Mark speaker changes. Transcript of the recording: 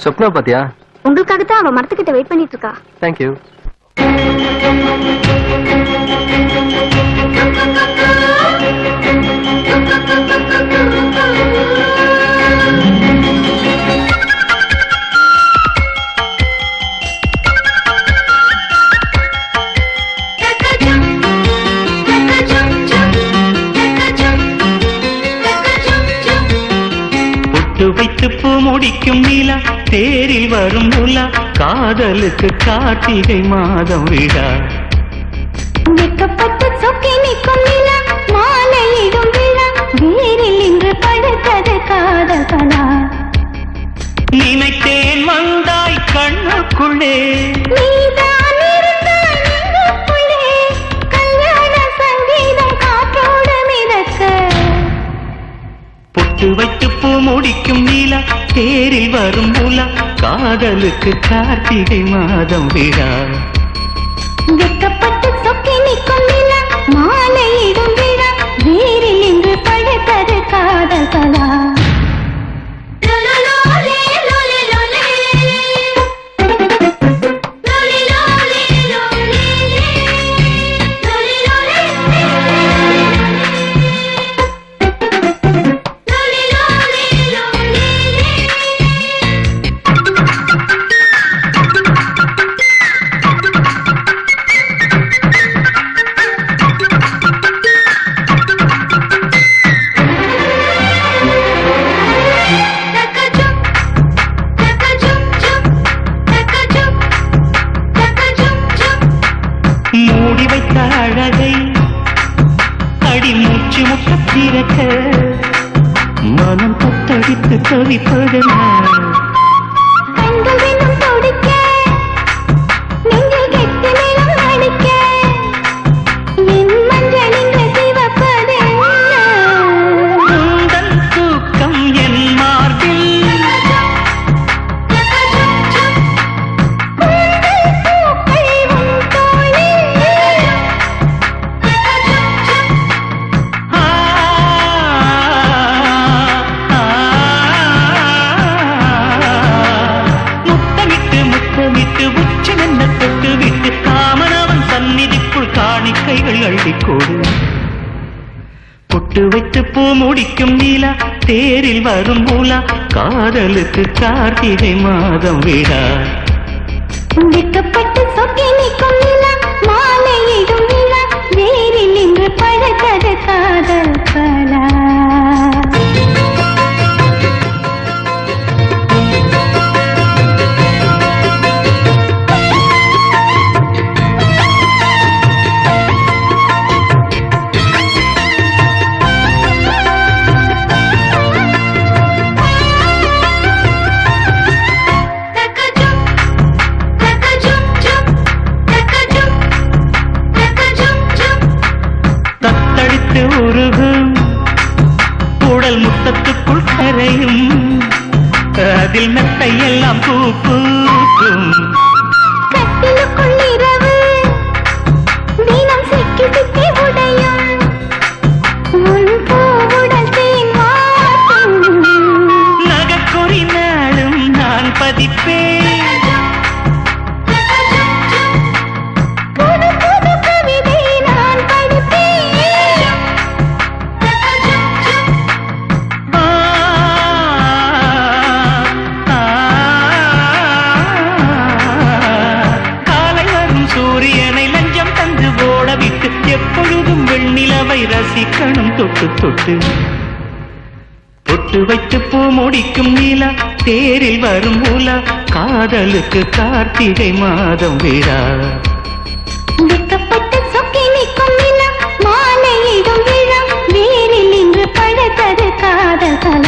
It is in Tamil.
Speaker 1: சொப்னா பாத்தியா?
Speaker 2: உங்களுக்காகத்தான் அவ மரத்துக்கிட்ட வெயிட் பண்ணிட்டு இருக்கா.
Speaker 1: தேங்க்யூ.
Speaker 3: வைத்து பூ முடிக்கும் நிலா தேரில் வரும் உலா காதலுக்கு கார்த்திகை மாதம் விழா
Speaker 2: வெக்கப்பட்டு சொக்கி நிற்கும் நிலா மாலையிடும் விழா வேரில் இன்று படுத்தது காதல் கலா
Speaker 3: நினைத்தேன் வந்தாய் கண்ணுக்குள்ளே
Speaker 2: நீதான் இருந்தாய் நெஞ்சுக்குள்ளே கல்யாண சங்கீதம் காற்றோடு மிதக்க
Speaker 3: பொட்டு வைத்து பூ முடிக்கும் நீலா தேரில் வரும் உலா காதலுக்கு கார்த்திகை மாதம் விழா
Speaker 2: வெக்கப்பட்டு சொக்கி நிற்கும் நிலா மாலையிடும் விழா வேரில் இன்று படுத்தது காதல் கலா
Speaker 3: மூடி வைத்த அழகை அடி மூச்சு முட்ட பிறக்க மனம் தத்தடித்து தவிப்பது தூக்கம் என் மார்பில் பொட்டு வைத்து பூ முடிக்கும் நீலா தேரில் வரும் மூலா காதலுக்கு கார்த்திகை மாதம் விழா
Speaker 2: வெக்கப்பட்டு சொக்கி நிற்கும் நிலா மாலையிடும் விழா வேரில் இன்று படுத்தது காதல் கலா
Speaker 3: உருகும் உடல் முத்தத்துக்குள் கரையும் அதில் மெத்தை எல்லாம் பூக்கும்
Speaker 2: கட்டிலுக்குள் இரவு தினம் சிக்கி சிக்கி உடையும் உன் பூவுடல் தேன் வாட்டும்
Speaker 3: நகக்குறி நாளும் நான் பதிப்பேன் எப்பொழுதும் வெண்ணிலவை ரசிக்கணும் தொட்டு தொட்டு பொட்டு வைத்து பூ முடிக்கும் நீலா தேரில் வரும் உலா காதலுக்கு கார்த்திகை மாதம் விழா
Speaker 2: வெக்கப்பட்டு சொக்கி நிற்கும் நிலா மாலையிடும் விழா வேரில் இன்று படுத்தது காதல் கலா